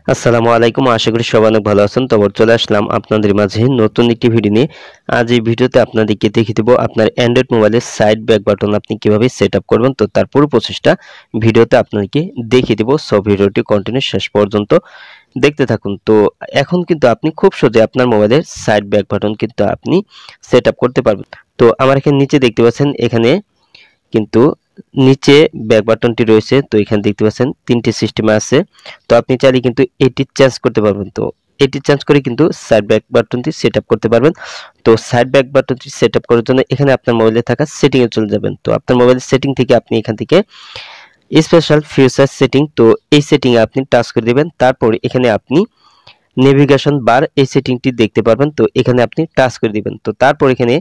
আসসালামু আলাইকুম, আশা করি সবাই অনেক ভালো আছেন। তো আবার চলে আসলাম আপনাদের মাঝে নতুন একটি ভিডিও নিয়ে। আজ এই ভিডিওতে আপনাদেরকে দেখিয়ে দেব আপনার অ্যান্ড্রয়েড মোবাইলের সাইড ব্যাক বাটন আপনি কিভাবে সেট আপ করবেন। তো তার পুরো প্রসেসটা ভিডিওতে আপনাদেরকে দেখিয়ে দেব। সো ভিডিওটি কন্টিনিউ শেষ পর্যন্ত দেখতে থাকুন। তো এখন কিন্তু আপনি খুব সহজে আপনার মোবাইলের সাইড ব্যাক বাটন কিন্তু আপনি সেট আপ করতে পারবেন। তো আমার এখানে নিচে দেখতে পাচ্ছেন, এখানে কিন্তু নিচে ব্যাক বাটনটি রয়েছে। তো এখানে দেখতে পাচ্ছেন তিনটি সিস্টেমে আছে। তো আপনি চাইলে কিন্তু এটি চেঞ্জ করতে পারবেন। তো এটি চেঞ্জ করে কিন্তু সাইড ব্যাক বাটনটি সেট আপ করতে পারবেন। তো সাইড ব্যাক বাটনটি সেট আপ করার জন্য এখানে আপনার মোবাইলে থাকা সেটিং এ চলে যাবেন। তো আপনার মোবাইলের সেটিং থেকে আপনি এখান থেকে স্পেশাল ফিচার সেটিং, তো এই সেটিং এ আপনি টাচ করে দিবেন। তারপর এখানে আপনি নেভিগেশন বার এই সেটিংটি দেখতে পারবেন। তো এখানে আপনি টাচ করে দিবেন। তো তারপর এখানে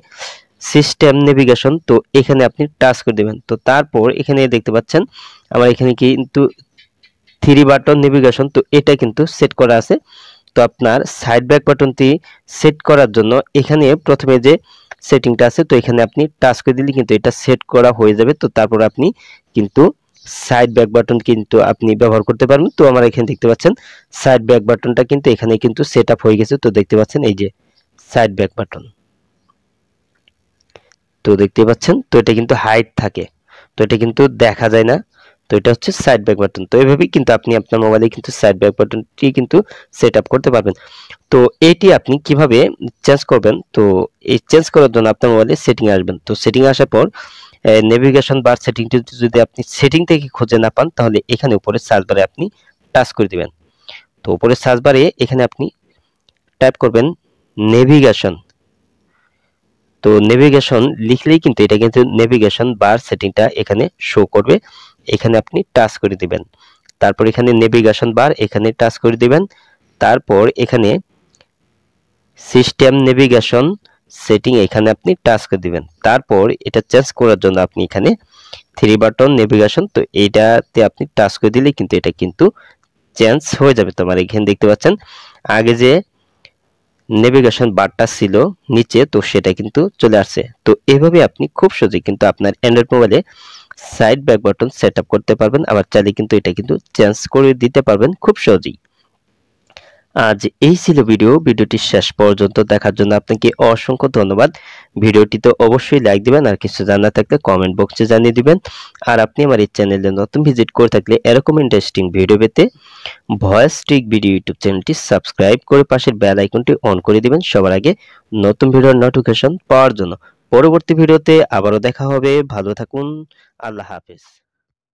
সিস্টেম নেভিগেশন, তো এখানে আপনি টাচ করে দিবেন। তো তারপর এখানে দেখতে পাচ্ছেন আমার এখানে কিন্তু থ্রি বাটন নেভিগেশন, তো এটা কিন্তু সেট করা আছে। তো আপনার সাইড ব্যাক বাটনটি সেট করার জন্য এখানে প্রথমে যে সেটিংটা আছে, তো এখানে আপনি টাচ করে দিলে কিন্তু এটা সেট করা হয়ে যাবে। তো তারপর আপনি কিন্তু সাইড ব্যাক বাটন কিন্তু আপনি ব্যবহার করতে পারবেন। তো আমার এখানে দেখতে পাচ্ছেন সাইড ব্যাক বাটনটা কিন্তু এখানে কিন্তু সেট আপ হয়ে গেছে। তো দেখতে পাচ্ছেন এই যে সাইড ব্যাক বাটন, তো দেখতে পাচ্ছেন। তো এটা কিন্তু হাইড থাকে, তো এটা কিন্তু দেখা যায় না। তো এটা হচ্ছে সাইড ব্যাক বাটন। তো এইভাবেই কিন্তু আপনি আপনার মোবাইলে কিন্তু সাইড ব্যাক বাটনটি কিন্তু সেট আপ করতে পারবেন। তো এটি আপনি কিভাবে চেঞ্জ করবেন, তো এই চেঞ্জ করার জন্য আপনার মোবাইলে সেটিং এ আসবেন। তো সেটিং এ আসার পর নেভিগেশন বার সেটিংটি যদি আপনি সেটিং থেকে খুঁজে না পান, তাহলে এখানে উপরে সার্চ বারে আপনি টাচ করে দিবেন। তো উপরে সার্চ বারে এখানে আপনি টাইপ করবেন নেভিগেশন। তো নেভিগেশন লিখলেই কিন্তু এটা কিন্তু নেভিগেশন বার সেটিংটা এখানে শো করবে। এখানে আপনি টাচ করে দিবেন। তারপর এখানে নেভিগেশন বার এখানে টাচ করে দিবেন। তারপর এখানে সিস্টেম নেভিগেশন সেটিং এখানে আপনি টাচ করে দিবেন। তারপর এটা চেঞ্জ করার জন্য আপনি এখানে থ্রি বাটন নেভিগেশন, তো এইটাতে আপনি টাচ করে দিলে কিন্তু এটা কিন্তু চেঞ্জ হয়ে যাবে। তো আমার এখানে দেখতে পাচ্ছেন আগে যে নেভিগেশন বারটা ছিল নিচে, তো সেটা কিন্তু চলে আসছে। তো এইভাবে আপনি খুব সহজেই কিন্তু আপনার অ্যান্ড্রয়েড মোবাইলে side back button set up করতে পারবেন। আবার চাইলে কিন্তু এটা কিন্তু চেঞ্জ করে দিতে পারবেন খুব সহজেই। আজ এই ছিল ভিডিওটি শেষ পর্যন্ত দেখার জন্য আপনাকে অসংখ্য ধন্যবাদ। ভিডিওটিতে অবশ্যই লাইক দিবেন, আর কিছু জানা থাকলে কমেন্ট বক্সে জানিয়ে দিবেন। আর আপনি আমার এই চ্যানেলে নতুন ভিজিট করে থাকলে এরকম ইন্টারেস্টিং ভিডিও পেতে ভয়েস ট্রিক ভিডিও ইউটিউব চ্যানেলটি সাবস্ক্রাইব করে পাশের বেল আইকনটি অন করে দিবেন সবার আগে নতুন ভিডিওর নোটিফিকেশন পাওয়ার জন্য। পরবর্তী ভিডিওতে আবারও দেখা হবে। ভালো থাকুন। আল্লাহ হাফেজ।